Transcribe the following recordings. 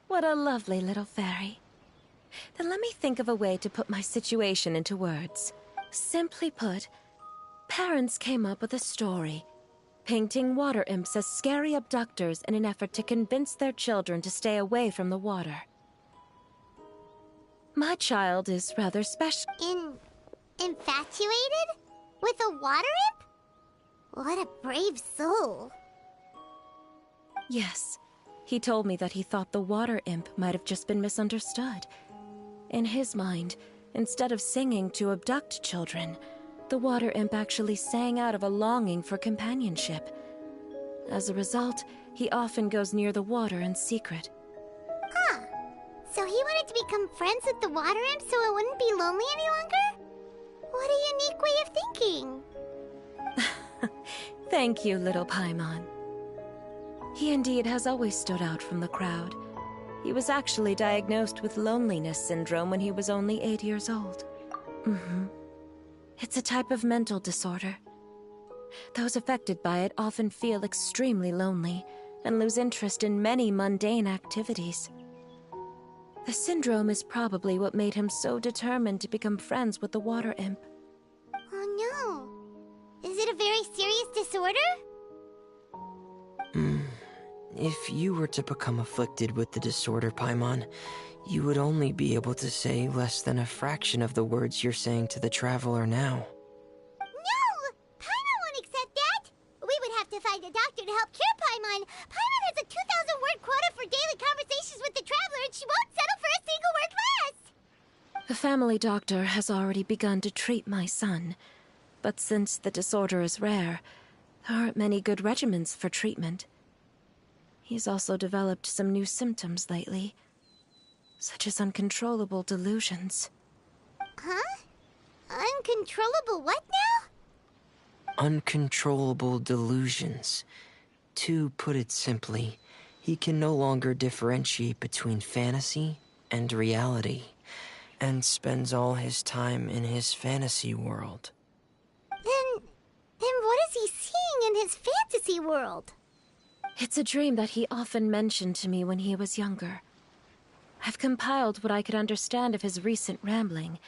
What a lovely little fairy. Then let me think of a way to put my situation into words. Simply put, parents came up with a story, painting water imps as scary abductors in an effort to convince their children to stay away from the water. My child is rather special. Infatuated? With a water imp? What a brave soul. Yes, he told me that he thought the water imp might have just been misunderstood. In his mind, instead of singing to abduct children, the water imp actually sang out of a longing for companionship. As a result, he often goes near the water in secret. Ah, so he wanted to become friends with the water imp so it wouldn't be lonely any longer? What a unique way of thinking. Thank you, little Paimon. He indeed has always stood out from the crowd. He was actually diagnosed with loneliness syndrome when he was only 8 years old. It's a type of mental disorder. Those affected by it often feel extremely lonely and lose interest in many mundane activities. The syndrome is probably what made him so determined to become friends with the water imp. Oh no. Is it a very serious disorder? If you were to become afflicted with the disorder, Paimon, you would only be able to say less than a fraction of the words you're saying to the traveler now. No! Paimon won't accept that! We would have to find a doctor to help cure Paimon. Paimon has a 2,000-word quota for daily conversations with the traveler, and she won't settle for a single word less! The family doctor has already begun to treat my son, but since the disorder is rare, there aren't many good regimens for treatment. He's also developed some new symptoms lately, such as uncontrollable delusions. Huh? Uncontrollable what now? Uncontrollable delusions. To put it simply, he can no longer differentiate between fantasy and reality, and spends all his time in his fantasy world. Then what is he seeing in his fantasy world? It's a dream that he often mentioned to me when he was younger. I've compiled what I could understand of his recent rambling.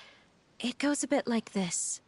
It goes a bit like this.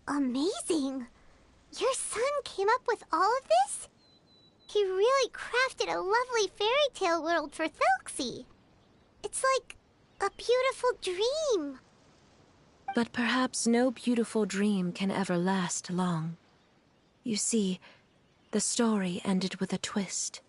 Amazing! Your son came up with all of this? He really crafted a lovely fairy tale world for Thelxie. It's like a beautiful dream. But perhaps no beautiful dream can ever last long. You see, the story ended with a twist.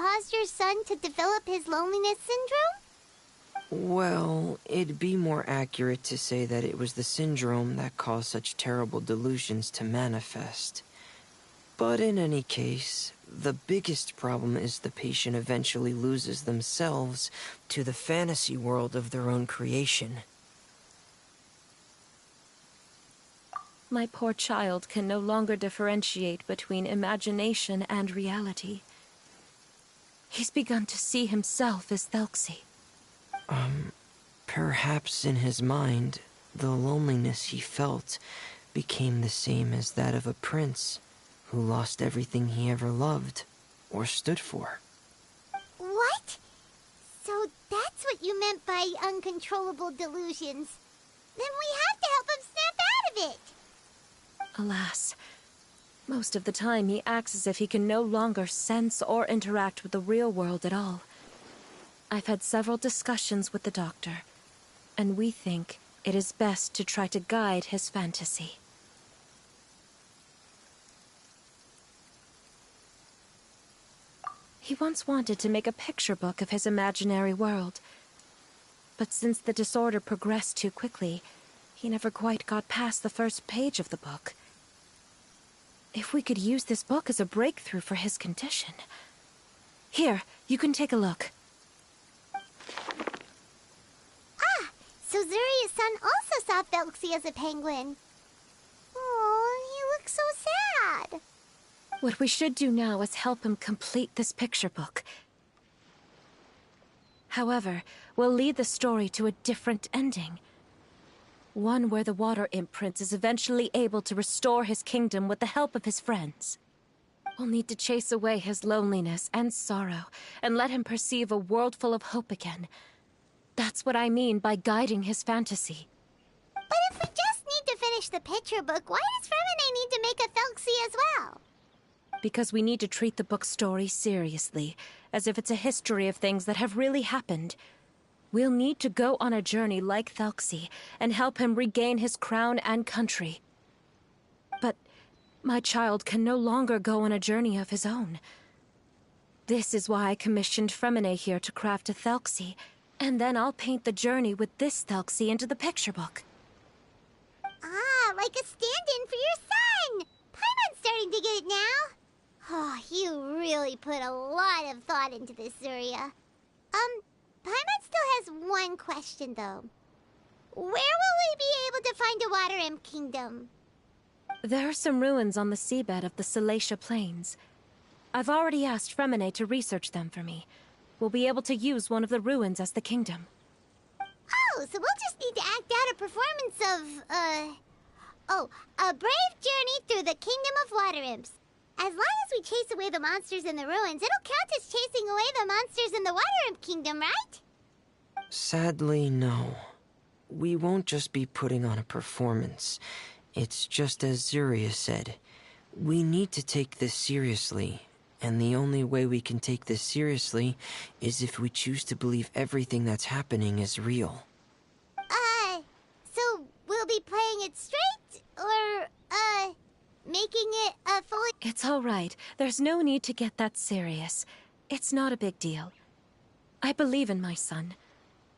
caused your son to develop his loneliness syndrome? Well, it'd be more accurate to say that it was the syndrome that caused such terrible delusions to manifest. But in any case, the biggest problem is the patient eventually loses themselves to the fantasy world of their own creation. My poor child can no longer differentiate between imagination and reality. He's begun to see himself as Thelxie. Perhaps in his mind, the loneliness he felt became the same as that of a prince who lost everything he ever loved or stood for. What? So that's what you meant by uncontrollable delusions. Then we have to help him snap out of it. Alas, most of the time he acts as if he can no longer sense or interact with the real world at all. I've had several discussions with the doctor, and we think it is best to try to guide his fantasy. He once wanted to make a picture book of his imaginary world, but since the disorder progressed too quickly, he never quite got past the first page of the book. If we could use this book as a breakthrough for his condition... Here, you can take a look. Ah, so Zuria's son also saw Thelxie as a penguin. Oh, he looks so sad. What we should do now is help him complete this picture book. However, we'll lead the story to a different ending. One where the Water Imp Prince is eventually able to restore his kingdom with the help of his friends. We'll need to chase away his loneliness and sorrow, and let him perceive a world full of hope again. That's what I mean by guiding his fantasy. But if we just need to finish the picture book, why does Fremine need to make a Thelxie as well? Because we need to treat the book's story seriously, as if it's a history of things that have really happened. We'll need to go on a journey like Thelxie, and help him regain his crown and country. But my child can no longer go on a journey of his own. This is why I commissioned Fremine here to craft a Thelxie, and then I'll paint the journey with this Thelxie into the picture book. Ah, like a stand-in for your son! Paimon's starting to get it now. Oh, you really put a lot of thought into this, Zuria. Paimon still has one question, though. Where will we be able to find a Water Imp Kingdom? There are some ruins on the seabed of the Salacia Plains. I've already asked Fremine to research them for me. We'll be able to use one of the ruins as the kingdom. Oh, so we'll just need to act out a performance of, a brave journey through the Kingdom of Water Imps. As long as we chase away the monsters in the ruins, it'll count as chasing away the monsters in the Water Imp Kingdom, right? Sadly, no. We won't just be putting on a performance. It's just as Zuria said. We need to take this seriously, and the only way we can take this seriously is if we choose to believe everything that's happening is real. So we'll be playing it straight, or, making it a fully... It's all right. There's no need to get that serious. It's not a big deal. I believe in my son.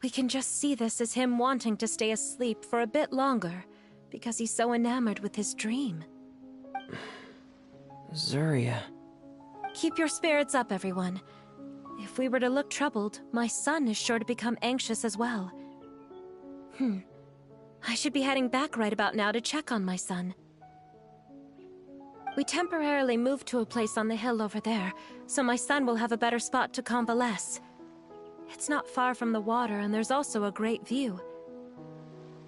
We can just see this as him wanting to stay asleep for a bit longer, because he's so enamored with his dream. Zuria. Keep your spirits up, everyone. If we were to look troubled, my son is sure to become anxious as well. I should be heading back right about now to check on my son. We temporarily moved to a place on the hill over there, so my son will have a better spot to convalesce. It's not far from the water, and there's also a great view.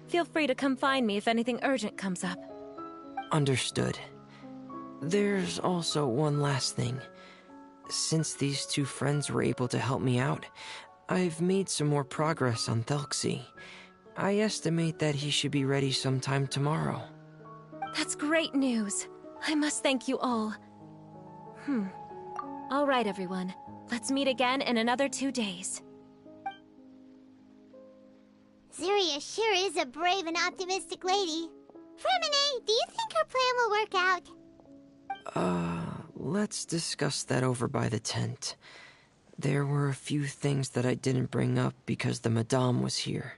Feel free to come find me if anything urgent comes up. Understood. There's also one last thing. Since these two friends were able to help me out, I've made some more progress on Thelxie. I estimate that he should be ready sometime tomorrow. That's great news. I must thank you all. All right, everyone. Let's meet again in another 2 days. Zuria sure is a brave and optimistic lady. Fremine, do you think her plan will work out? Let's discuss that over by the tent. There were a few things that I didn't bring up because the Madame was here.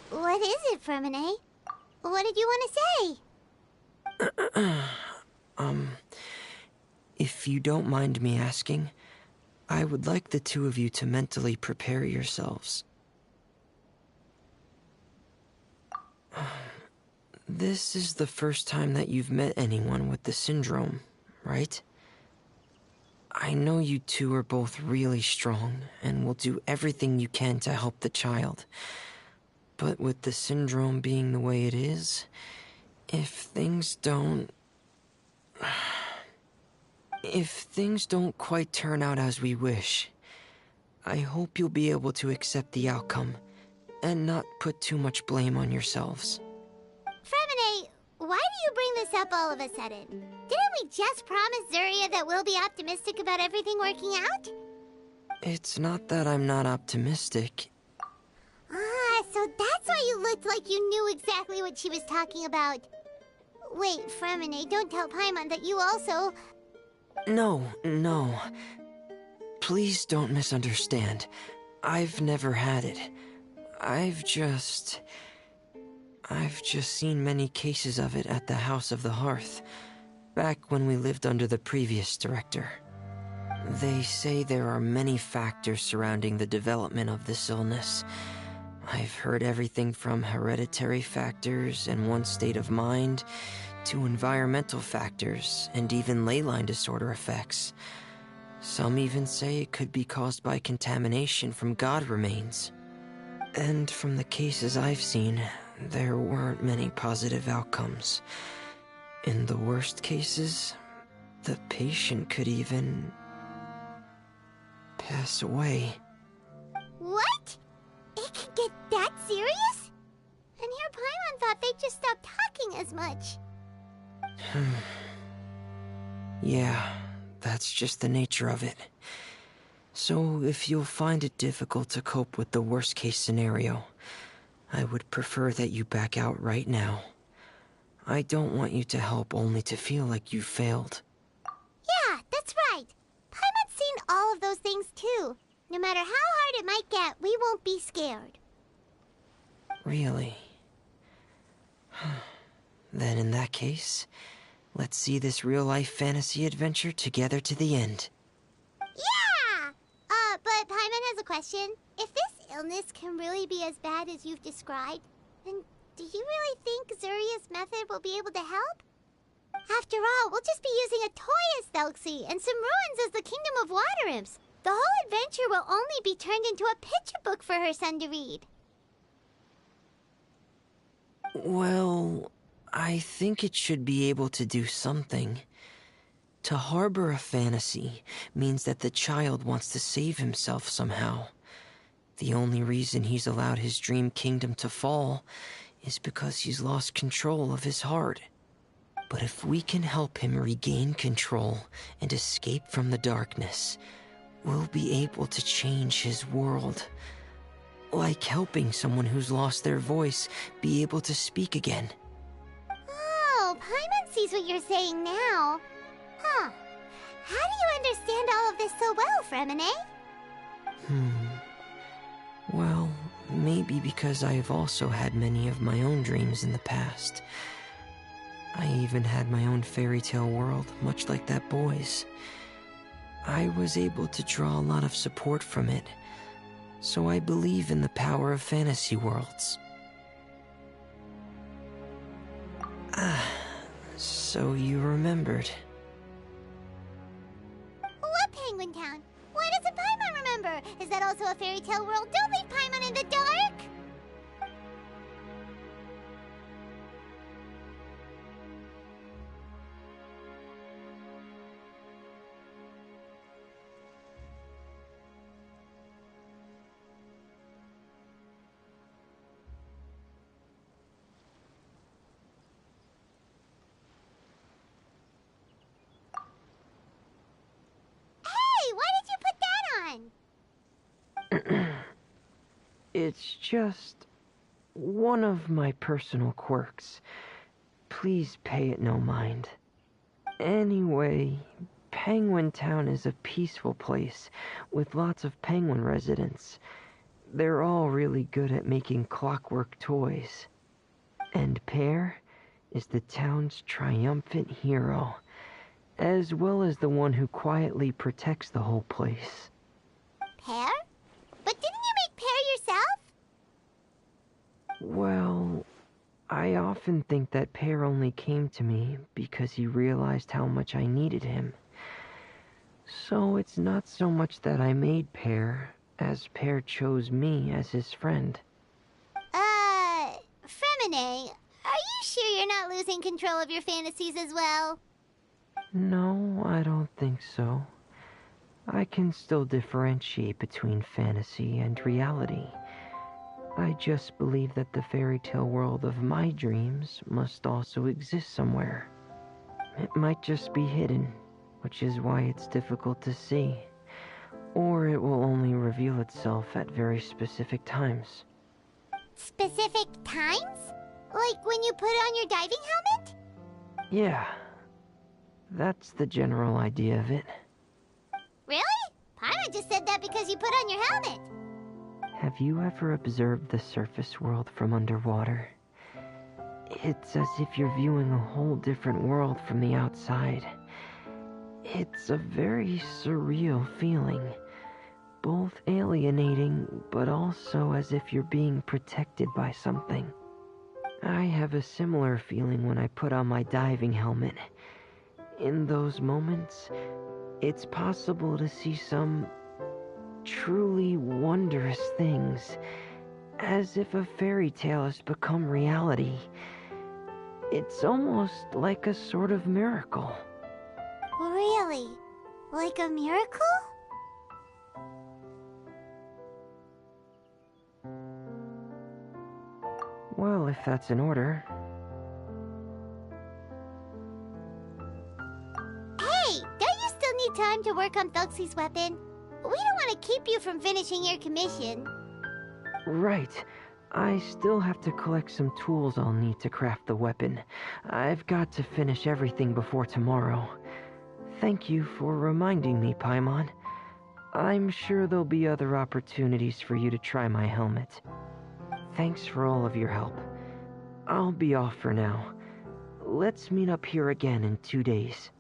What is it, Fermine? What did you want to say? If you don't mind me asking, I would like the two of you to mentally prepare yourselves. This is the first time that you've met anyone with the syndrome, right? I know you two are both really strong and will do everything you can to help the child. But with the syndrome being the way it is, if things don't quite turn out as we wish, I hope you'll be able to accept the outcome and not put too much blame on yourselves. Fermine, why do you bring this up all of a sudden? Didn't we just promise Zuria that we'll be optimistic about everything working out? It's not that I'm not optimistic. Ah, so that's why you looked like you knew exactly what she was talking about. Wait, Fermine, don't tell Paimon that you also... No. Please don't misunderstand. I've never had it. I've just seen many cases of it at the House of the Hearth, back when we lived under the previous director. They say there are many factors surrounding the development of this illness. I've heard everything from hereditary factors and one's state of mind, to environmental factors and even ley line disorder effects. Some even say it could be caused by contamination from god remains. And from the cases I've seen, there weren't many positive outcomes. In the worst cases, the patient could even pass away. What? It can get that serious? And here Paimon thought they'd just stop talking as much. Yeah, that's just the nature of it. So if you'll find it difficult to cope with the worst case scenario, I would prefer that you back out right now. I don't want you to help only to feel like you failed. Yeah, that's right. Paimon's seen all of those things too. No matter how hard it might get, we won't be scared. Really? Then in that case, let's see this real-life fantasy adventure together to the end. Yeah! But Paimon has a question. If this illness can really be as bad as you've described, then do you really think Zuria's method will be able to help? After all, we'll just be using a toy as Thelxie and some ruins as the Kingdom of Water Imps. The whole adventure will only be turned into a picture book for her son to read. Well, I think it should be able to do something. To harbor a fantasy means that the child wants to save himself somehow. The only reason he's allowed his dream kingdom to fall is because he's lost control of his heart. But if we can help him regain control and escape from the darkness, we'll be able to change his world. Like helping someone who's lost their voice be able to speak again. Oh, Paimon sees what you're saying now. Huh. How do you understand all of this so well, Fremine? Well, maybe because I have also had many of my own dreams in the past. I even had my own fairy tale world, much like that boy's. I was able to draw a lot of support from it, so I believe in the power of fantasy worlds. So you remembered. What Penguin Town? Why doesn't Paimon remember? Is that also a fairy tale world? Don't leave Paimon in the dark! It's just one of my personal quirks. Please pay it no mind. Anyway, Penguin Town is a peaceful place with lots of penguin residents. They're all really good at making clockwork toys. And Pear is the town's triumphant hero, as well as the one who quietly protects the whole place. Pear? But didn't you make Pear yourself? Well, I often think that Pear only came to me because he realized how much I needed him. So it's not so much that I made Pear, as Pear chose me as his friend. Fremine, are you sure you're not losing control of your fantasies as well? No, I don't think so. I can still differentiate between fantasy and reality. I just believe that the fairy tale world of my dreams must also exist somewhere. It might just be hidden, which is why it's difficult to see. Or it will only reveal itself at very specific times. Specific times? Like when you put on your diving helmet? Yeah, that's the general idea of it. Really? Paimon just said that because you put on your helmet. Have you ever observed the surface world from underwater? It's as if you're viewing a whole different world from the outside. It's a very surreal feeling. Both alienating, but also as if you're being protected by something. I have a similar feeling when I put on my diving helmet. In those moments, it's possible to see some truly wondrous things, as if a fairy tale has become reality. It's almost like a sort of miracle. Really? Like a miracle? Well, if that's in order. Hey, don't you still need time to work on Thuxie's weapon? We don't want to keep you from finishing your commission. Right. I still have to collect some tools I'll need to craft the weapon. I've got to finish everything before tomorrow. Thank you for reminding me, Paimon. I'm sure there'll be other opportunities for you to try my helmet. Thanks for all of your help. I'll be off for now. Let's meet up here again in 2 days.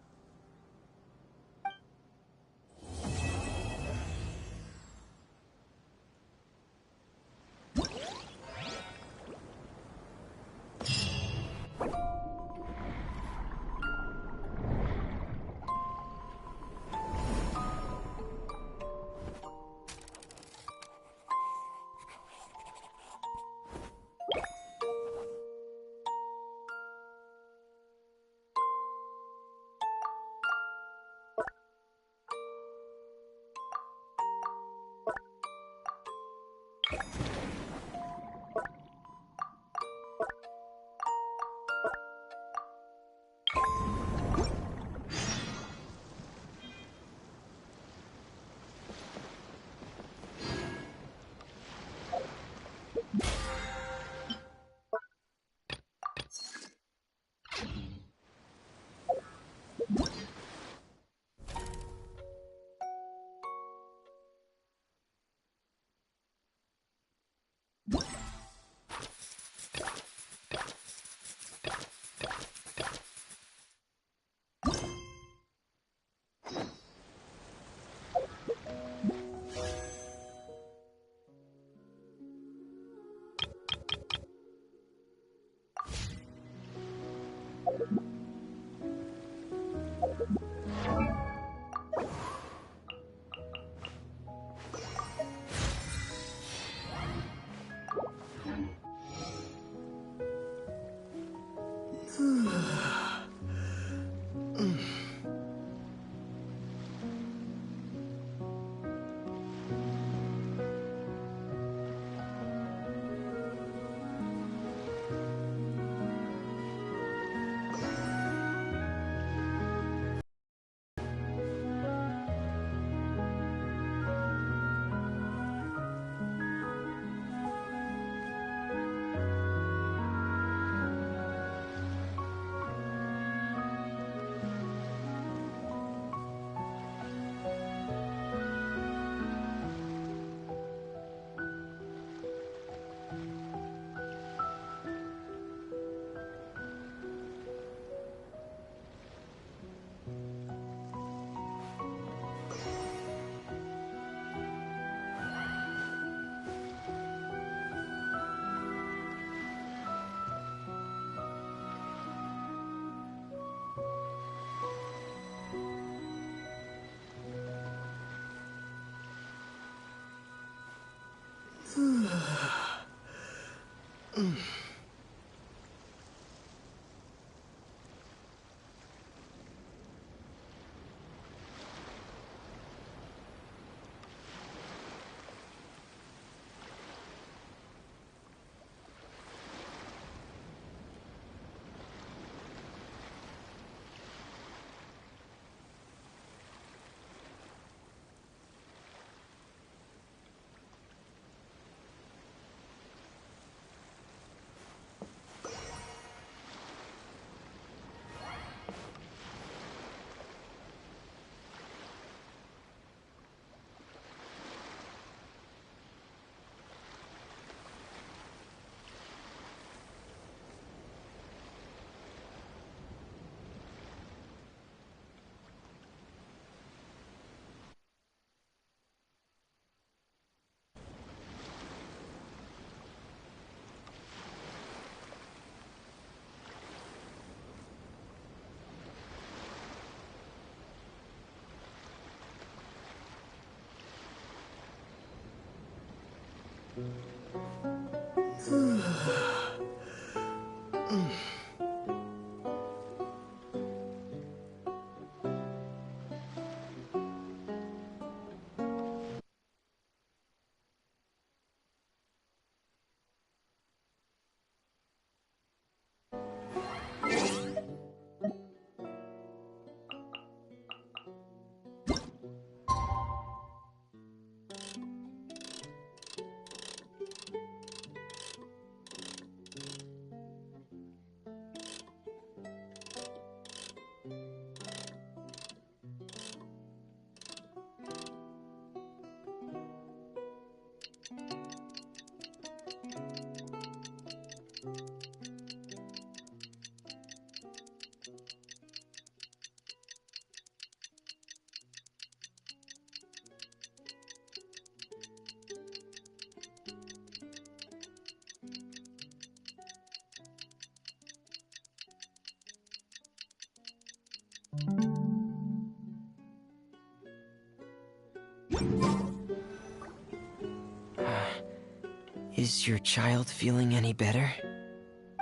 Is your child feeling any better?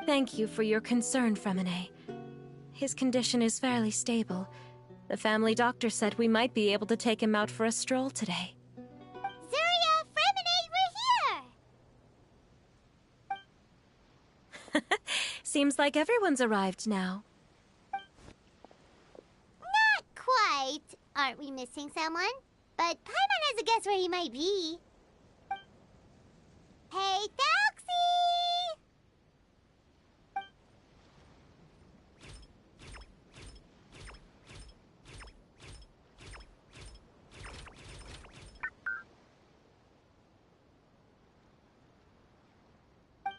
Thank you for your concern, Fremine. His condition is fairly stable. The family doctor said we might be able to take him out for a stroll today. Zuria, Fremine, we're here! Seems like everyone's arrived now. Not quite. Aren't we missing someone? But Paimon has a guess where he might be. Hey, Thalxie!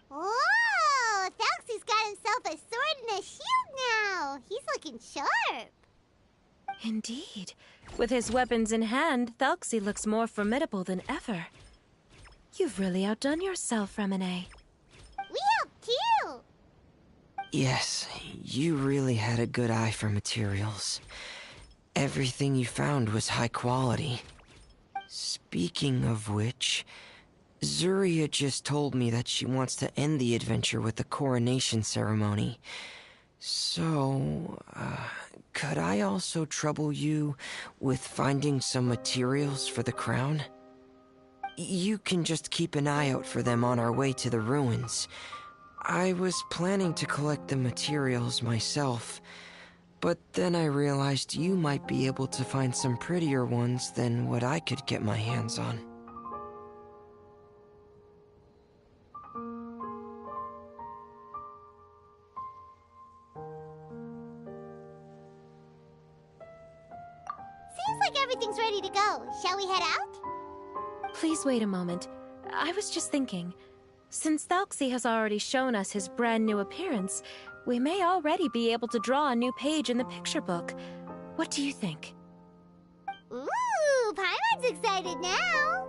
Whoa! Thalxie's got himself a sword and a shield now. He's looking sharp. Indeed. With his weapons in hand, Thalxie looks more formidable than ever. You've really outdone yourself, Fremine. We helped too. Yes, you really had a good eye for materials. Everything you found was high quality. Speaking of which, Zuria just told me that she wants to end the adventure with the coronation ceremony. So, could I also trouble you with finding some materials for the crown? You can just keep an eye out for them on our way to the ruins. I was planning to collect the materials myself, but then I realized you might be able to find some prettier ones than what I could get my hands on. Seems like everything's ready to go. Shall we head out? Please wait a moment. I was just thinking. Since Thalxie has already shown us his brand new appearance, we may already be able to draw a new page in the picture book. What do you think? Ooh, Paimon's excited now.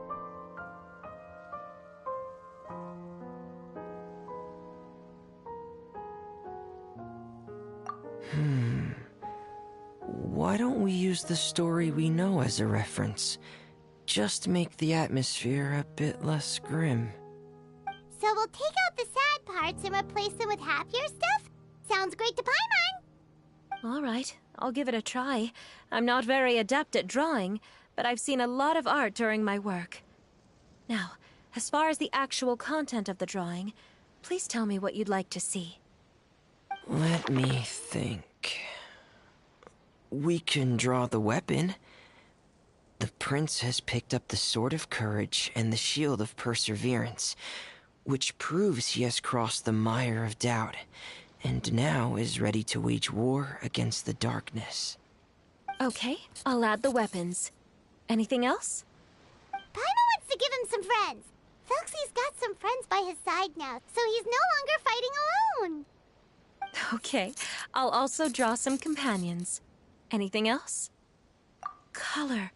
Why don't we use the story we know as a reference? Just make the atmosphere a bit less grim. So we'll take out the sad parts and replace them with happier stuff? Sounds great to Paimon! All right, I'll give it a try. I'm not very adept at drawing, but I've seen a lot of art during my work. Now, as far as the actual content of the drawing, please tell me what you'd like to see. Let me think. We can draw the weapon. The prince has picked up the Sword of Courage and the Shield of Perseverance, which proves he has crossed the mire of doubt, and now is ready to wage war against the darkness. Okay, I'll add the weapons. Anything else? Paimon wants to give him some friends. Felxie's got some friends by his side now, so he's no longer fighting alone. Okay, I'll also draw some companions. Anything else? Color.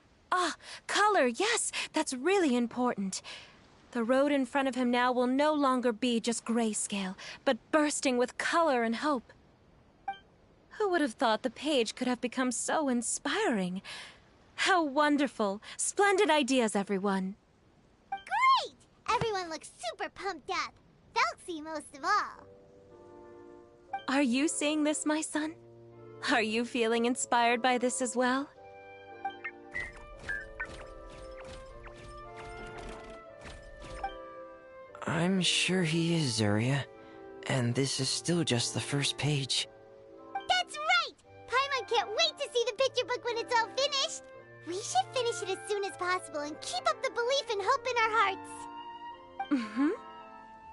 Color, yes, that's really important. The road in front of him now will no longer be just grayscale, but bursting with color and hope. Who would have thought the page could have become so inspiring? How wonderful! Splendid ideas, everyone. Great! Everyone looks super pumped up. Felxie most of all. Are you seeing this, my son? Are you feeling inspired by this as well? I'm sure he is, Zarya. And this is still just the first page. That's right! Paimon can't wait to see the picture book when it's all finished. We should finish it as soon as possible and keep up the belief and hope in our hearts. Mm-hmm.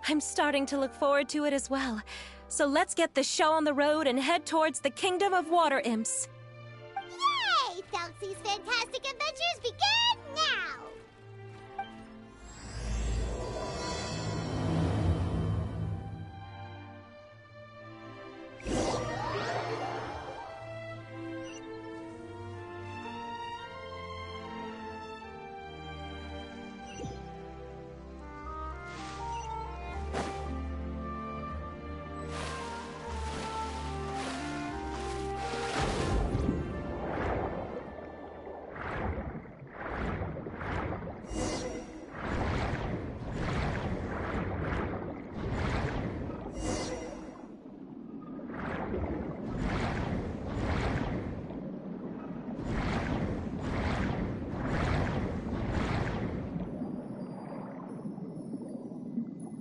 I'm starting to look forward to it as well. So let's get the show on the road and head towards the Kingdom of Water Imps. Yay! Felxie's fantastic adventures begin now!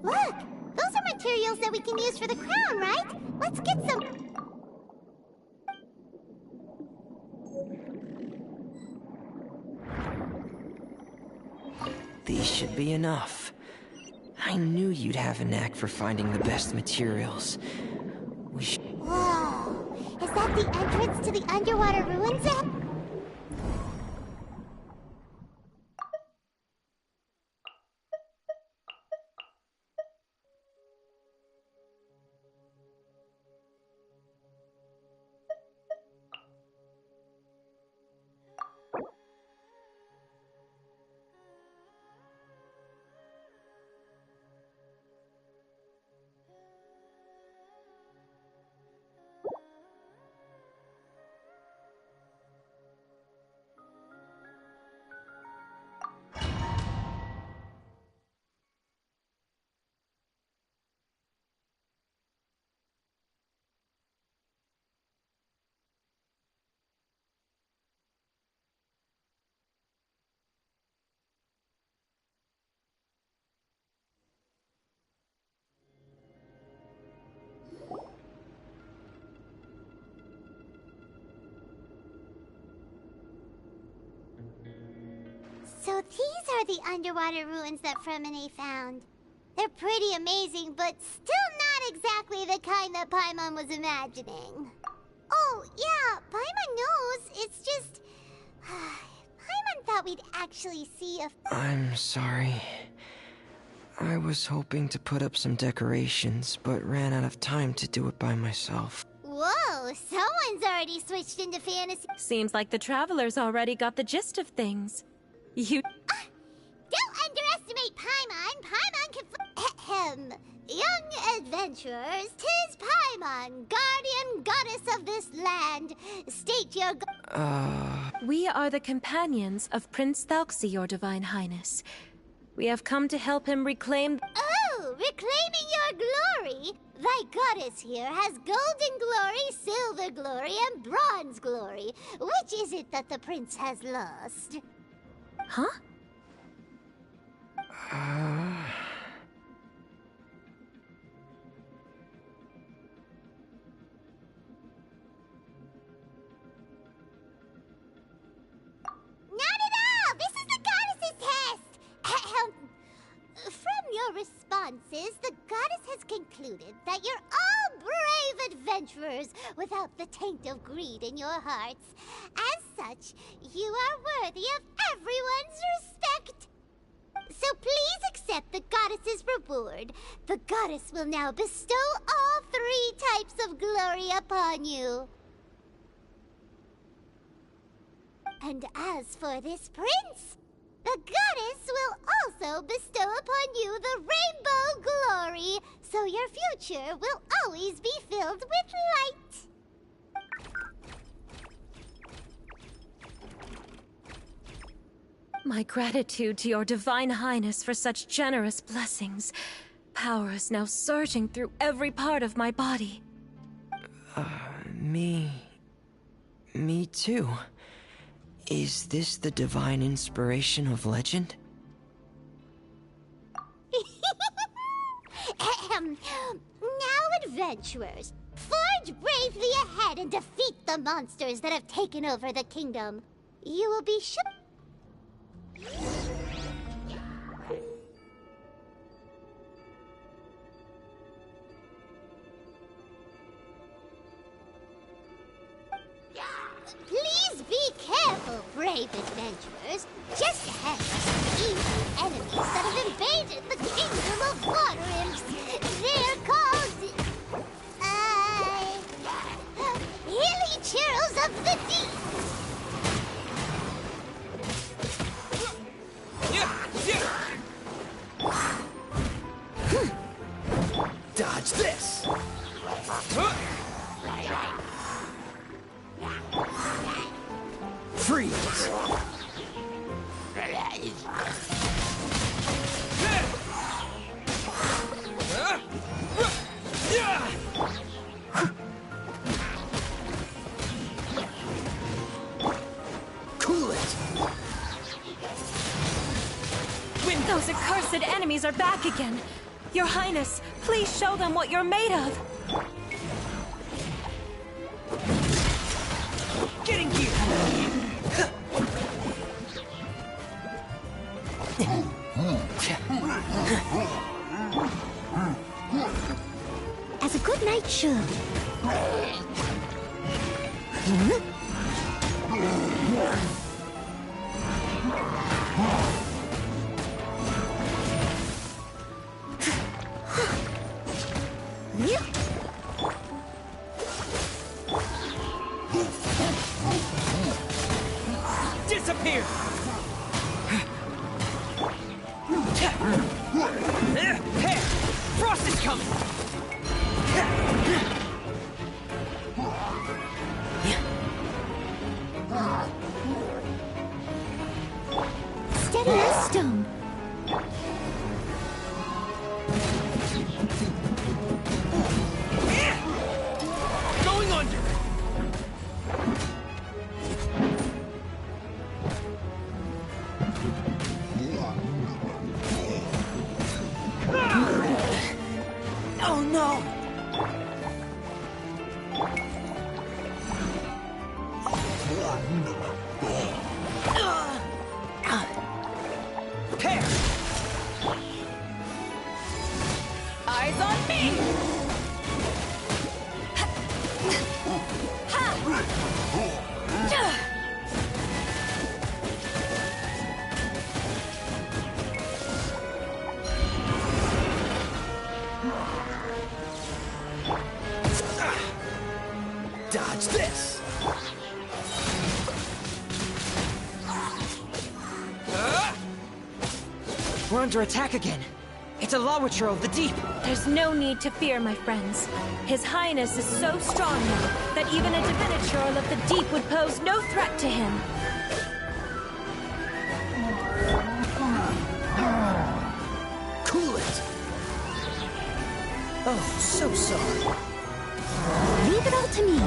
Look! Those are materials that we can use for the crown, right? Let's get some... These should be enough. I knew you'd have a knack for finding the best materials. Whoa! Is that the entrance to the underwater ruins? So these are the underwater ruins that Fremine found. They're pretty amazing, but still not exactly the kind that Paimon was imagining. Oh, yeah, Paimon knows. It's just... Paimon thought we'd actually see a... I'm sorry. I was hoping to put up some decorations, but ran out of time to do it by myself. Whoa, someone's already switched into fantasy. Seems like the travelers already got the gist of things. Don't underestimate Paimon. Paimon can young adventurers, 'tis Paimon, guardian goddess of this land. State your We are the companions of Prince Thalxi, your divine highness. We have come to help him reclaim... Oh, Reclaiming your glory? Thy goddess here has golden glory, silver glory, and bronze glory. Which is it that the prince has lost? Huh? Not at all! This is the goddess's test! Ahem. From your responses, the goddess has concluded that you're all brave adventurers without the taint of greed in your hearts. As such, you are worthy of everyone's respect. So please accept the goddess's reward. The goddess will now bestow all 3 types of glory upon you. And as for this prince, the goddess will also bestow upon you the rainbow glory, so your future will always be filled with light. My gratitude to your divine highness for such generous blessings. Power is now surging through every part of my body. Me too. Is this the divine inspiration of legend? Now, adventurers, forge bravely ahead and defeat the monsters that have taken over the kingdom. You will be sure. Please be careful, brave adventurers. Just ahead are some evil enemies that have invaded the kingdom of water imps. They're called... Hilly Churls of the Deep. Dodge this! Freeze! Cool it! Those accursed enemies are back again. Your Highness, please show them what you're made of. Getting here! As a good knight should. Disappear! Hey! Frost is coming! Steady as stone. Going under! Oh no! Here! Eyes on me! Dodge this! We're under attack again. It's a Lawitcher of the Deep. There's no need to fear, my friends. His Highness is so strong now that even a Diviniture of the Deep would pose no threat to him. Cool it! Oh, so sorry. Leave it all to me.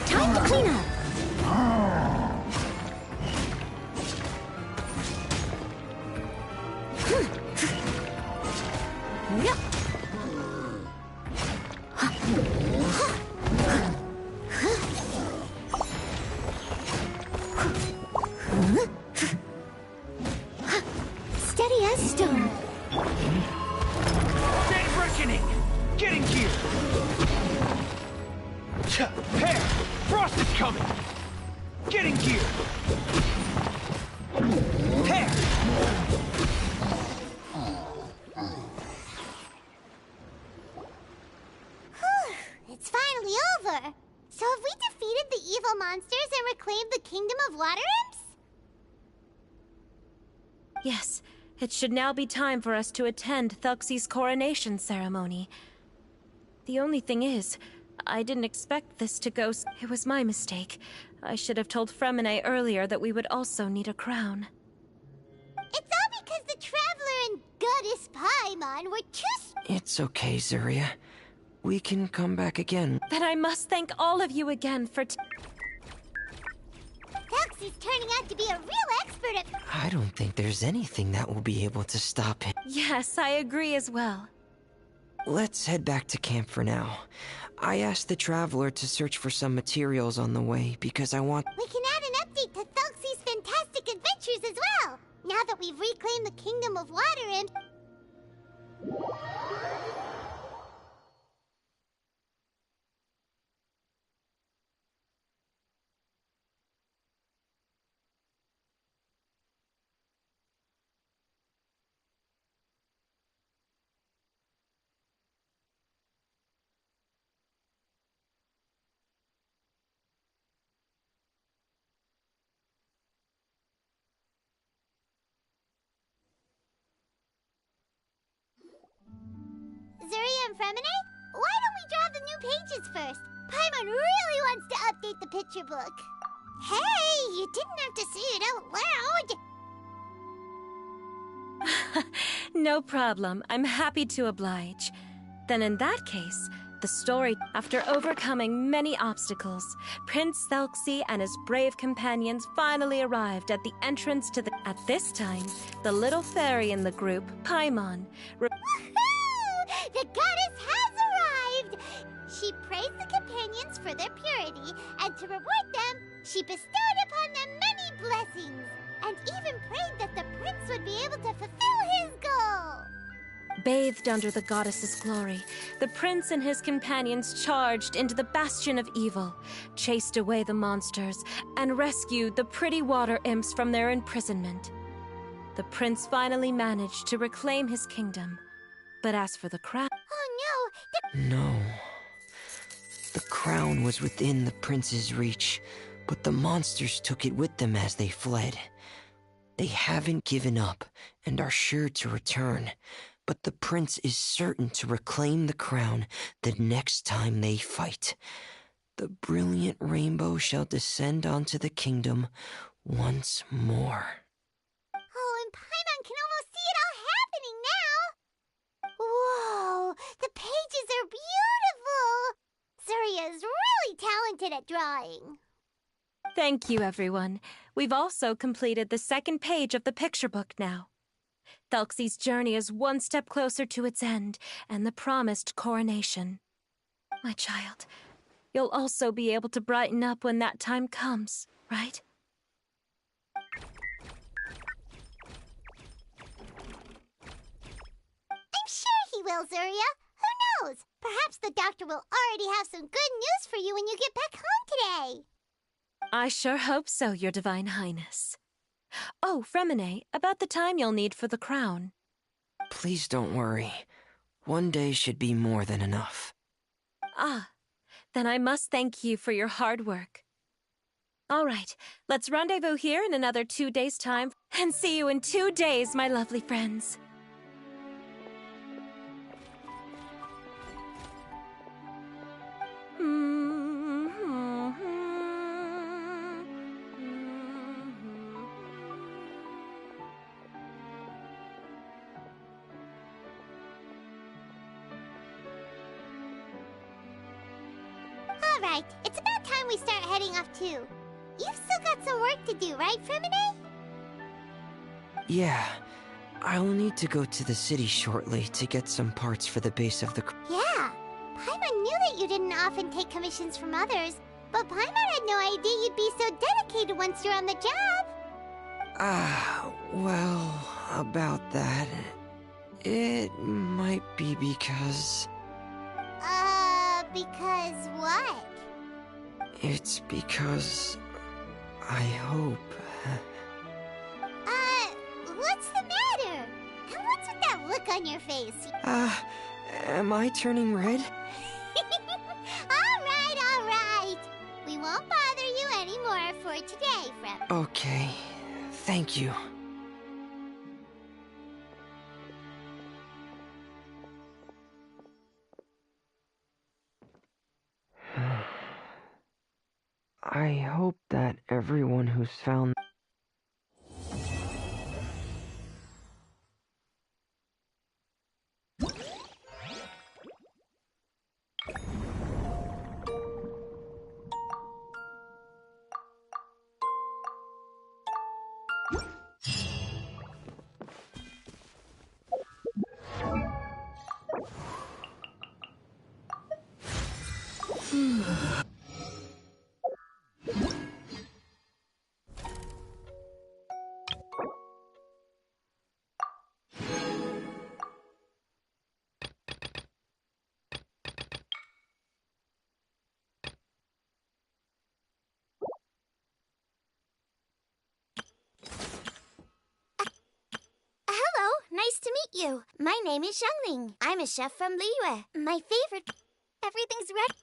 Time to clean up. Steady as stone. Day of reckoning! Getting here! Hair! Frost is coming! Getting gear! Hair! It's finally over. So have we defeated the evil monsters and reclaimed the Kingdom of Water Imps? Yes, it should now be time for us to attend Thelxie's coronation ceremony. The only thing is, I didn't expect this to go It was my mistake. I should have told Fremine earlier that we would also need a crown. It's all because the Traveler and Goddess Paimon were too... It's okay, Zuria. We can come back again. Then I must thank all of you again for Thelxie's turning out to be a real expert at... I don't think there's anything that will be able to stop him. Yes, I agree as well. Let's head back to camp for now. I asked the Traveler to search for some materials on the way because I want... We can add an update to Thelxie's fantastic adventures as well, now that we've reclaimed the Kingdom of Water Imps. Zuria and Fremine, why don't we draw the new pages first? Paimon really wants to update the picture book. Hey, you didn't have to say it out loud. No problem. I'm happy to oblige. Then in that case, the story... After overcoming many obstacles, Prince Thelxie and his brave companions finally arrived at the entrance to the... At this time, the little fairy in the group, Paimon... The goddess has arrived! She praised the companions for their purity, and to reward them, she bestowed upon them many blessings, and even prayed that the prince would be able to fulfill his goal. Bathed under the goddess's glory, the prince and his companions charged into the bastion of evil, chased away the monsters, and rescued the pretty water imps from their imprisonment. The prince finally managed to reclaim his kingdom. But as for the crown... Oh no! No. The crown was within the prince's reach, but the monsters took it with them as they fled. They haven't given up and are sure to return, but the prince is certain to reclaim the crown the next time they fight. The brilliant rainbow shall descend onto the kingdom once more. Oh, and Paimon can almost see it all happening now! Whoa! The pages are beautiful! Zuria is really talented at drawing. Thank you, everyone. We've also completed the second page of the picture book now. Thelxie's journey is one step closer to its end and the promised coronation. My child, you'll also be able to brighten up when that time comes, right? I'm sure he will, Zuria. Who knows? Perhaps the doctor will already have some good news for you when you get back home today. I sure hope so, Your Divine Highness. Oh, Fremine, about the time you'll need for the crown. Please don't worry. One day should be more than enough. Ah, then I must thank you for your hard work. All right, let's rendezvous here in another 2 days' time, and see you in 2 days, my lovely friends. Alright, it's about time we start heading off too. You've still got some work to do, right, Frumine? Yeah, I'll need to go to the city shortly to get some parts for the base of the... Yeah, Paimon knew that you didn't often take commissions from others, but Paimon had no idea you'd be so dedicated once you're on the job. Well, about that... It might be because... Because what? It's because... I hope... What's the matter? And what's with that look on your face? Am I turning red? Alright. We won't bother you anymore for today, Frem. Okay, thank you. I hope that everyone who's found... Hello, nice to meet you. My name is Xiangling. I'm a chef from Liyue. My favorite... Everything's ready.